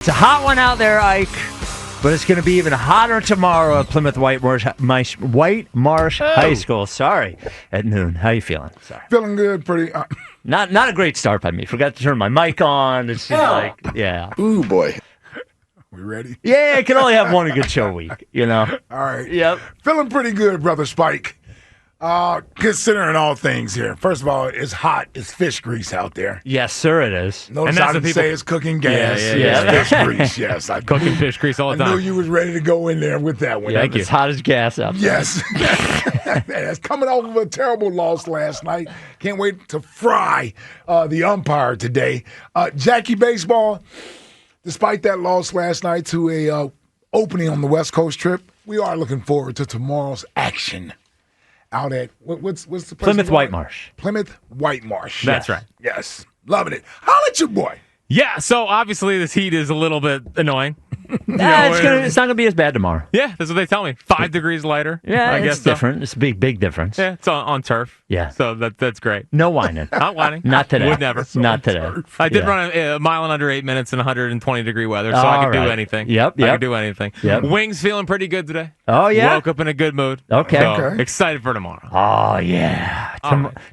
It's a hot one out there, Ike, but it's going to be even hotter tomorrow at Plymouth White Marsh High School. Sorry, at noon. How you feeling? Sorry. Feeling good, pretty. Not a great start by me. Forgot to turn my mic on. It's just like, yeah. Ooh, boy. We ready? Yeah, I can only have one good show a week, you know? All right. Yep. Feeling pretty good, Brother Spike. Considering all things here. First of all, it's hot. It's fish grease out there. Yes, sir, it is. Notice I didn't say it's cooking gas. Yeah. It's fish grease, yes. Cooking fish grease all the time. I knew you was ready to go in there with that one. Yeah, it's hot as gas out there. Yes. That's coming off of a terrible loss last night. Can't wait to fry the umpire today. Jackie Baseball, despite that loss last night to a opening on the West Coast trip, we are looking forward to tomorrow's action. Out at, what's the place? Plymouth White Marsh. Plymouth White Marsh. That's right. Yes. Loving it. Holla at your boy. Yeah, so obviously this heat is a little bit annoying. It's not going to be as bad tomorrow. Yeah, that's what they tell me. 5 degrees lighter. Yeah, I guess it's different. So. It's a big difference. Yeah, it's on turf. Yeah. So that's great. No whining. Not whining. Not today. Would never. Not today. I did run a mile in under 8 minutes in 120-degree weather, so I could do anything. Yep. I could do anything. Yep. Wings feeling pretty good today. Oh, yeah? Woke up in a good mood. Okay. So excited for tomorrow. Oh, yeah.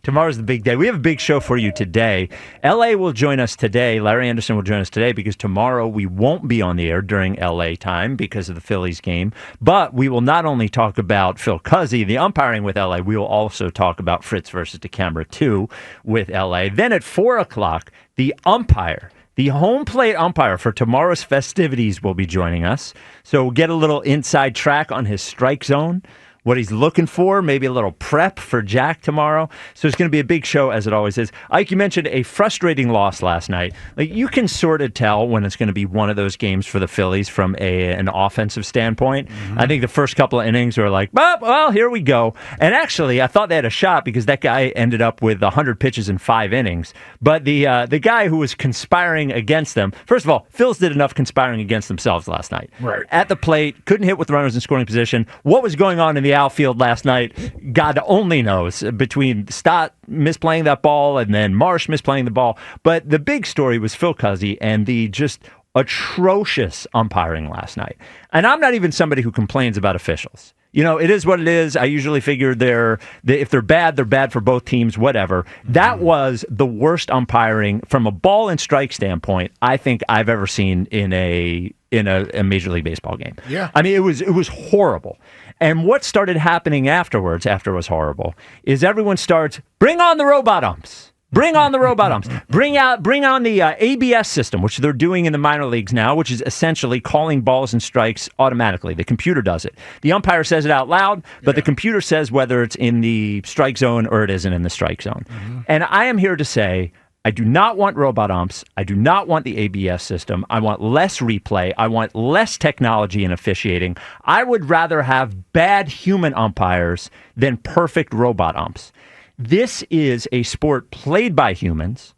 Tomorrow's the big day. We have a big show for you today. L.A. will join us today. Larry Anderson will join us today because tomorrow we won't be on the air during L.A. time because of the Phillies game. But we will not only talk about Phil Cuzzi, the umpiring with L.A., we will also talk about Fritz versus DeCamera 2 with L.A. Then at 4 o'clock, the umpire, the home plate umpire for tomorrow's festivities will be joining us. So we'll get a little inside track on his strike zone, what he's looking for, maybe a little prep for Jack tomorrow. So it's going to be a big show, as it always is. Ike, you mentioned a frustrating loss last night. Like, you can sort of tell when it's going to be one of those games for the Phillies from an offensive standpoint. Mm-hmm. I think the first couple of innings were like, well, here we go. And actually, I thought they had a shot because that guy ended up with 100 pitches in 5 innings. But the guy who was conspiring against them, first of all, Phils did enough conspiring against themselves last night. Right. At the plate, couldn't hit with runners in scoring position. What was going on in the outfield last night, God only knows, between Stott misplaying that ball and then Marsh misplaying the ball. But the big story was Phil Cuzzi and the just atrocious umpiring last night. And I'm not even somebody who complains about officials. You know, it is what it is. I usually figure if they're bad for both teams, whatever. That was the worst umpiring from a ball and strike standpoint I think I've ever seen in a Major League Baseball game. Yeah. I mean, it was horrible. And what started happening afterwards, after it was horrible, is everyone starts, bring on the robot umps. Bring on the robot umps. Bring on the ABS system, which they're doing in the minor leagues now, which is essentially calling balls and strikes automatically. The computer does it. The umpire says it out loud, but the computer says whether it's in the strike zone or it isn't in the strike zone. Mm-hmm. And I am here to say, I do not want robot umps. I do not want the ABS system. I want less replay. I want less technology in officiating. I would rather have bad human umpires than perfect robot umps. This is a sport played by humans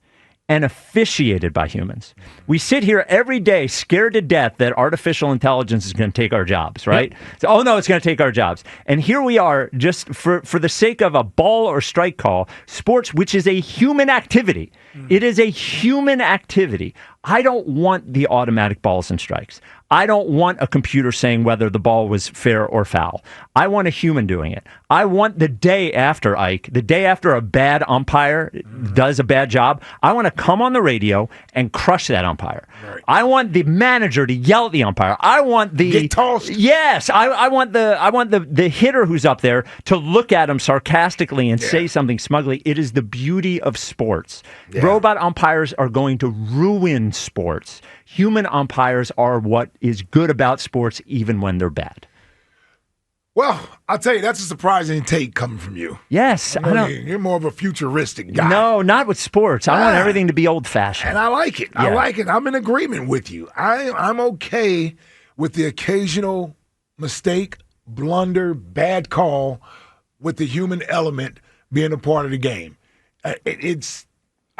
and officiated by humans. We sit here every day scared to death that artificial intelligence is going to take our jobs, right? So, oh, no, it's going to take our jobs. And here we are, just for the sake of a ball or strike call, sports, which is a human activity. It is a human activity. I don't want the automatic balls and strikes. I don't want a computer saying whether the ball was fair or foul. I want a human doing it. I want the day after, Ike, the day after a bad umpire does a bad job, I want to come on the radio and crush that umpire. Right. I want the manager to yell at the umpire. I want the get tossed. Yes, I want the hitter who's up there to look at him sarcastically and say something smugly. It is the beauty of sports. Yeah. Robot umpires are going to ruin sports. Human umpires are what is good about sports, even when they're bad. Well, I'll tell you, that's a surprising take coming from you. Yes. You're more of a futuristic guy. No, not with sports. I want everything to be old-fashioned. And I like it. Yeah. I like it. I'm in agreement with you. I'm okay with the occasional mistake, blunder, bad call with the human element being a part of the game. I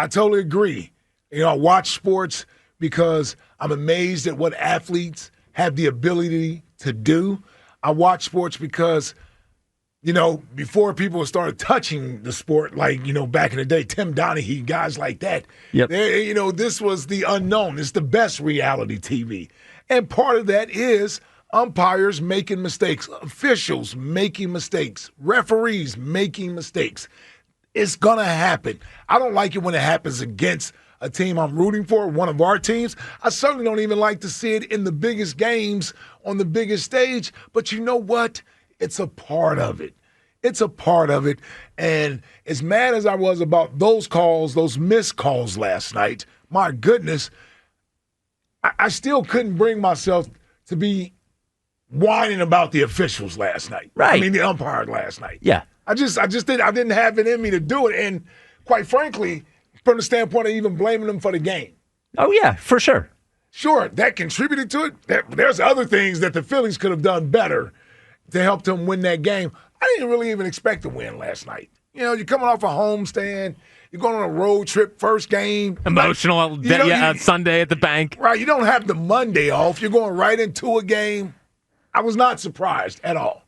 totally agree. You know, I watch sports because I'm amazed at what athletes have the ability to do. I watch sports because before people started touching the sport, like, back in the day, Tim Donaghy, guys like that. Yep. This was the unknown. It's the best reality TV. And part of that is umpires making mistakes, officials making mistakes, referees making mistakes. It's going to happen. I don't like it when it happens against a team I'm rooting for, one of our teams. I certainly don't even like to see it in the biggest games on the biggest stage. But you know what? It's a part of it. It's a part of it. And as mad as I was about those calls, those missed calls last night, my goodness, I still couldn't bring myself to be whining about the officials last night. Right. I mean, the umpire last night. Yeah. I didn't have it in me to do it. And quite frankly, from the standpoint of even blaming them for the game. Oh, yeah, for sure. Sure, that contributed to it. There's other things that the Phillies could have done better to help them win that game. I didn't really even expect to win last night. You're coming off a homestand. You're going on a road trip, first game. Emotional Sunday at the bank. Right, you don't have the Monday off. You're going right into a game. I was not surprised at all.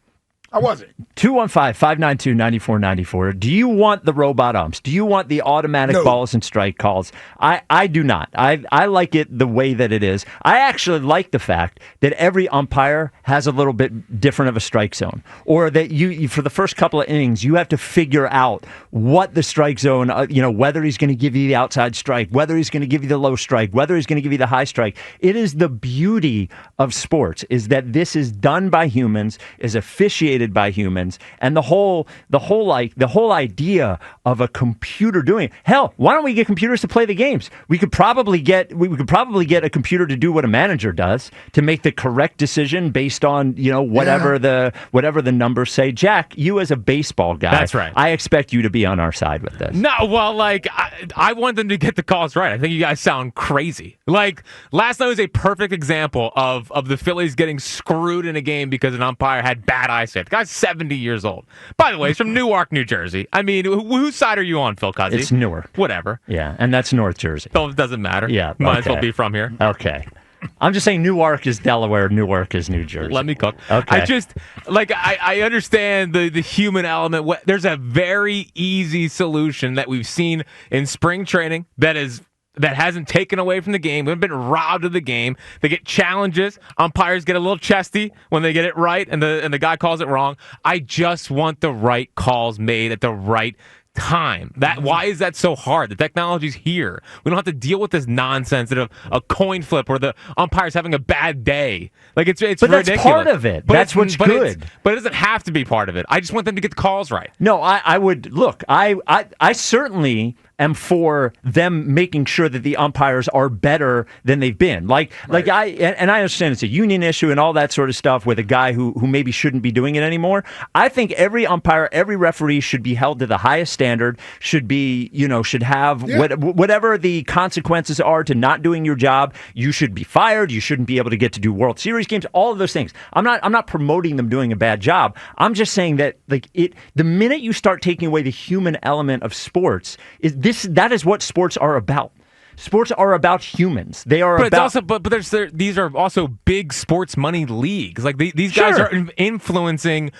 I wasn't. 215-592-9494. Do you want the robot umps? Do you want the automatic balls and strike calls? I do not. I like it the way that it is. I actually like the fact that every umpire has a little bit different of a strike zone, or that you for the first couple of innings, you have to figure out what the strike zone, whether he's going to give you the outside strike, whether he's going to give you the low strike, whether he's going to give you the high strike. It is the beauty of sports, is that this is done by humans, is officiated by humans, and the whole idea of a computer doing it. Hell, why don't we get computers to play the games? We could probably get a computer to do what a manager does, to make the correct decision based on whatever the numbers say. Jack, you as a baseball guy, that's right. I expect you to be on our side with this. No, well, I want them to get the calls right. I think you guys sound crazy. Last night was a perfect example of the Phillies getting screwed in a game because an umpire had bad eyesight. The guy's 70 years old. By the way, he's from Newark, New Jersey. I mean, whose side are you on, Phil Cuzzi? It's Newark. Whatever. Yeah, and that's North Jersey. So it doesn't matter. Yeah, Might as well be from here. Okay. I'm just saying Newark is Delaware, Newark is New Jersey. Let me cook. Okay. I understand the human element. There's a very easy solution that we've seen in spring training that hasn't taken away from the game. We've been robbed of the game. They get challenges. Umpires get a little chesty when they get it right and the guy calls it wrong. I just want the right calls made at the right time. Why is that so hard? The technology's here. We don't have to deal with this nonsense of a coin flip or the umpire's having a bad day. It's but ridiculous. That's part of it. That's what's good. But it doesn't have to be part of it. I just want them to get the calls right. No, I would look. I certainly am for them making sure that the umpires are better than they've been. I understand it's a union issue and all that sort of stuff with a guy who maybe shouldn't be doing it anymore. I think every umpire, every referee should be held to the highest standard, should have whatever the consequences are to not doing your job. You should be fired. You shouldn't be able to get to do World Series games, all of those things. I'm not promoting them doing a bad job. I'm just saying that the minute you start taking away the human element of sports, that is what sports are about. Sports are about humans. They are these are also big sports money leagues. These guys are influencing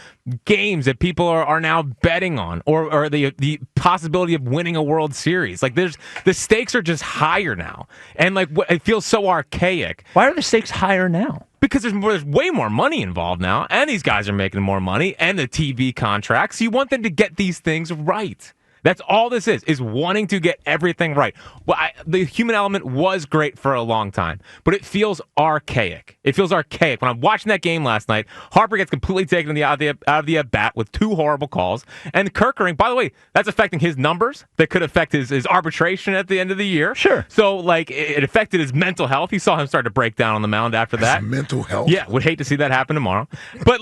games that people are now betting on, or the possibility of winning a World Series. The stakes are just higher now, and it feels so archaic. Why are the stakes higher now? Because there's way more money involved now, and these guys are making more money, and the TV contracts. You want them to get these things right. That's all this is wanting to get everything right. Well, the human element was great for a long time, but it feels archaic. It feels archaic. When I'm watching that game last night, Harper gets completely taken out of the at-bat with two horrible calls. And Kerkering, by the way, that's affecting his numbers. That could affect his arbitration at the end of the year. Sure. So, it affected his mental health. You saw him start to break down on the mound after that. Mental health? Yeah, would hate to see that happen tomorrow. But,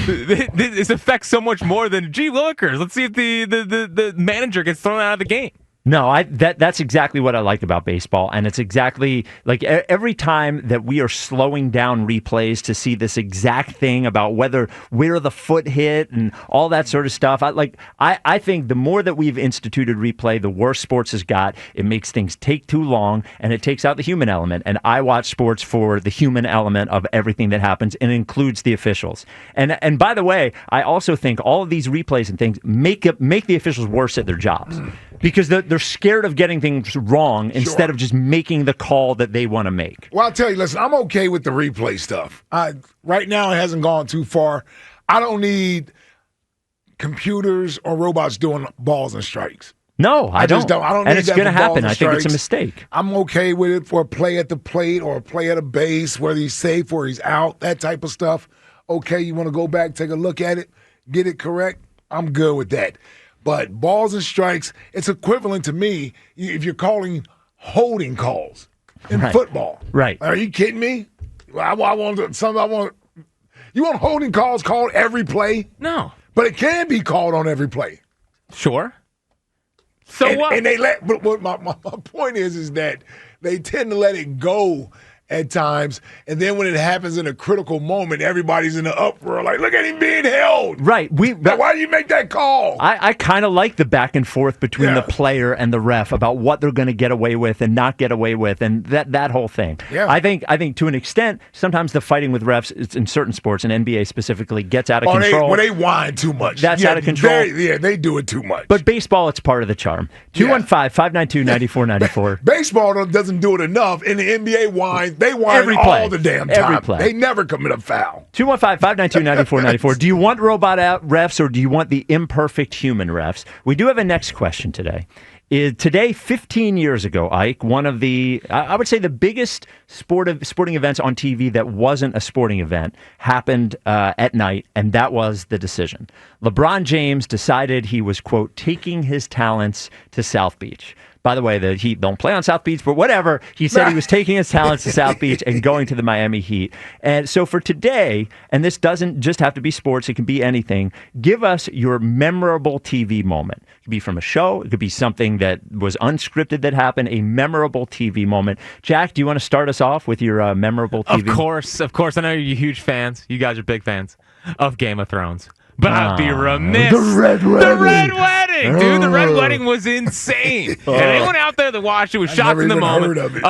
this affects so much more than, gee willikers, let's see if the manager gets thrown out of the game. No, that's exactly what I like about baseball, and it's exactly like every time that we are slowing down replays to see this exact thing about where the foot hit and all that sort of stuff. I think the more that we've instituted replay, the worse sports has got. It makes things take too long, and it takes out the human element. And I watch sports for the human element of everything that happens, and it includes the officials. And by the way, I also think all of these replays and things make the officials worse at their jobs. Because they're scared of getting things wrong instead of just making the call that they want to make. Well, I'll tell you, listen, I'm okay with the replay stuff. Right now, it hasn't gone too far. I don't need computers or robots doing balls and strikes. No, I don't. Just don't. I don't and need it's that going to for balls happen. and I think it's a strikes. mistake. I'm okay with it for a play at the plate or a play at a base, whether he's safe or he's out, that type of stuff. Okay, you want to go back, take a look at it, get it correct? I'm good with that. But balls and strikes, it's equivalent to me if you're calling holding calls in football. Right. Are you kidding me? You want holding calls called every play? No. But it can be called on every play. Sure. So what? And they but what my point is that they tend to let it go at times, and then when it happens in a critical moment, everybody's in the uproar, like, look at him being held. Right. Why do you make that call? I kind of like the back and forth between the player and the ref about what they're going to get away with and not get away with, and that whole thing. Yeah. I think to an extent, sometimes the fighting with refs in certain sports, and NBA specifically, gets out of control. When they whine too much. That's out of control. They do it too much. But baseball, it's part of the charm. 215-592-9494. Baseball doesn't do it enough. In the NBA whine, they whine Every play. all the damn time. Every play. They never commit a foul. 215-592-9494. Do you want robot refs or do you want the imperfect human refs? We do have a next question today. Today, 15 years ago, Ike, one of the, I would say the biggest sporting events on TV that wasn't a sporting event happened at night, and that was the decision. LeBron James decided he was, quote, taking his talents to South Beach. By the way, the Heat don't play on South Beach, but whatever. He said he was taking his talents to South Beach and going to the Miami Heat. And so for today, and this doesn't just have to be sports, it can be anything, give us your memorable TV moment. It could be from a show. It could be something that was unscripted that happened, a memorable TV moment. Jack, do you want to start us off with your memorable TV? Of course. I know you're huge fans. You guys are big fans of Game of Thrones. But I'd be remiss. The Red Wedding. The Red Wedding, dude. The Red Wedding was insane. And anyone out there that watched it was shocked in the moment. Heard of it.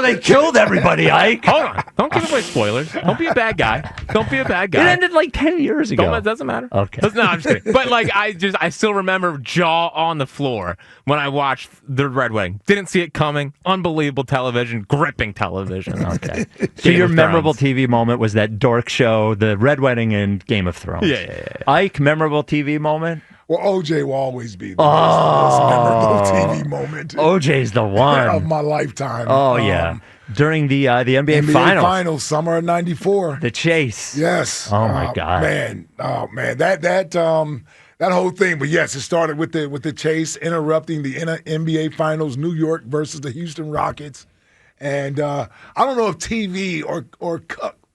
They killed everybody, Ike. Hold on. Don't give away spoilers. Don't be a bad guy. It ended like 10 years ago. It doesn't matter. Okay. No, I'm just kidding. But I still remember jaw on the floor when I watched the Red Wedding. Didn't see it coming. Unbelievable television. Gripping television. Okay. So your memorable TV moment was that dork show, the Red Wedding and Game of Thrones. Yeah. Ike, memorable TV moment? Well, OJ will always be the most memorable TV moment. OJ's the one. Of my lifetime. Oh, yeah. During the NBA Finals. Summer of '94. The chase. Yes. Oh, my God. Man. Oh, man. That whole thing. But, yes, it started with the chase, interrupting the NBA Finals, New York versus the Houston Rockets. And I don't know if TV or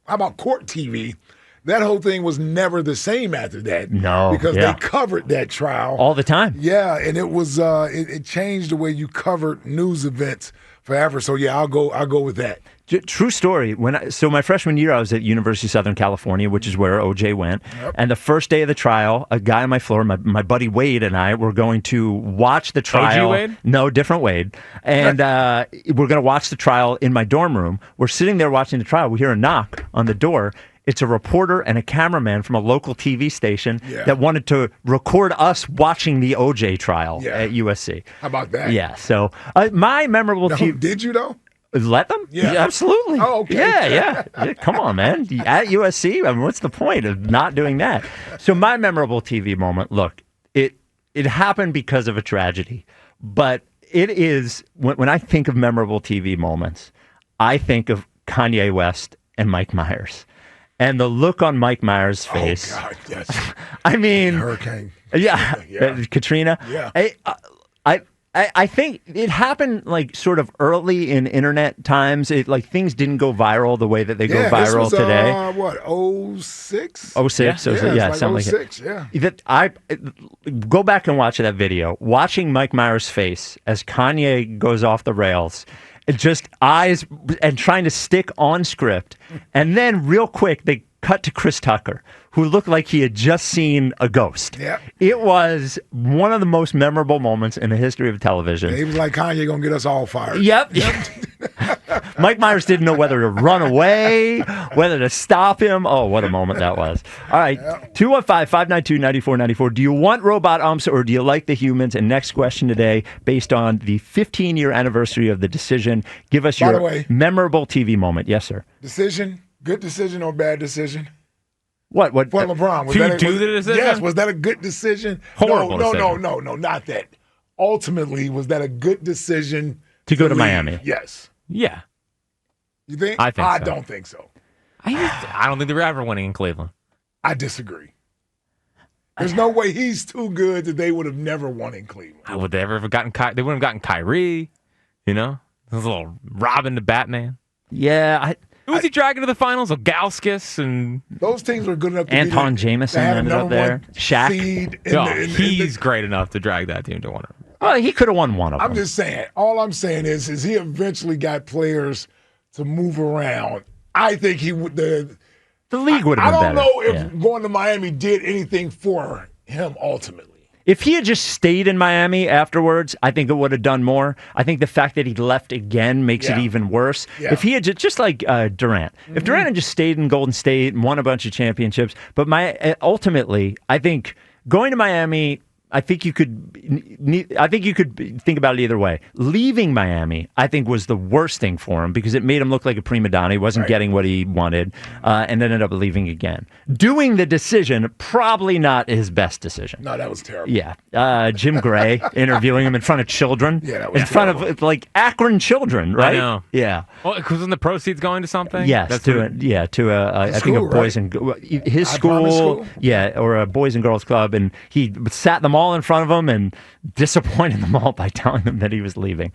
how about court TV, that whole thing was never the same after that. No, because they covered that trial all the time. Yeah, and it was it changed the way you covered news events forever. So yeah, I'll go with that. True story. So my freshman year, I was at University of Southern California, which is where OJ went. Yep. And the first day of the trial, a guy on my floor, my buddy Wade and I were going to watch the trial. OG Wade? No, different Wade. And we're going to watch the trial in my dorm room. We're sitting there watching the trial. We hear a knock on the door. It's a reporter and a cameraman from a local TV station that wanted to record us watching the OJ trial at USC. How about that? Yeah. So my memorable TV. Did you though? Let them? Yeah. Absolutely. Oh, okay. Yeah. Come on, man. At USC, I mean, what's the point of not doing that? So my memorable TV moment, look, it happened because of a tragedy, but it is, when I think of memorable TV moments, I think of Kanye West and Mike Myers. And the look on Mike Myers' face. Oh, God, yes. I mean. Hurricane. Yeah. Katrina. Yeah. I think it happened like sort of early in internet times. It like things didn't go viral the way that they go viral this was, today. What, 06? 06, Yeah, something like 06, yeah. that. I go back and watch that video. Watching Mike Myers' face as Kanye goes off the rails, it just eyes and trying to stick on script, and then real quick they cut to Chris Tucker, who looked like he had just seen a ghost. Yep. It was one of the most memorable moments in the history of television. He was like, Kanye gonna get us all fired. Yep. Mike Myers didn't know whether to run away, whether to stop him. Oh, what a moment that was. All right, 215-592-9494. Do you want robot umps or do you like the humans? And next question today, based on the 15-year anniversary of the decision, give us By the your way, memorable TV moment. Yes, sir. Decision, good decision or bad decision? What? For LeBron. Was To that do the decision? Yes, was that a good decision? Horrible No, decision. no, not that. Ultimately, was that a good decision To go to leave? Miami. Yes. Yeah. You think? I think I so. don't think so. I don't think they were ever winning in Cleveland. I disagree. There's no way he's too good that they would have never won in Cleveland. Would they ever have gotten They wouldn't have gotten Kyrie, you know? This little Robin to Batman. Yeah, Who was he dragging to the finals? Gauskas and Those teams were good enough to Anton beat Jameson to have a ended up number there. one Shaq. seed in the- he's great enough to drag that team to one. well, he could have won one of them. I'm just saying. All I'm saying is he eventually got players to move around. I think he would. The league would I have been don't better. know if Yeah. going to Miami did anything for him ultimately. If he had just stayed in Miami afterwards, I think it would have done more. I think the fact that he left again makes it Yeah. even worse. Yeah. If he had just like Durant, if Durant had just stayed in Golden State and won a bunch of championships, but ultimately, I think going to Miami, I think you could think about it either way. Leaving Miami, I think, was the worst thing for him because it made him look like a prima donna. He wasn't getting what he wanted, and then ended up leaving again. Doing the decision, probably not his best decision. No, that was terrible. Yeah, Jim Gray interviewing him in front of children. Yeah, that was in front of like Akron children, right? I know. Yeah. Well, wasn't the proceeds going to something? Yes, That's to what- I think school, a boys right? and his I Promise school, School? yeah, or a boys and girls club, and he sat them all in front of him and disappointed them all by telling them that he was leaving.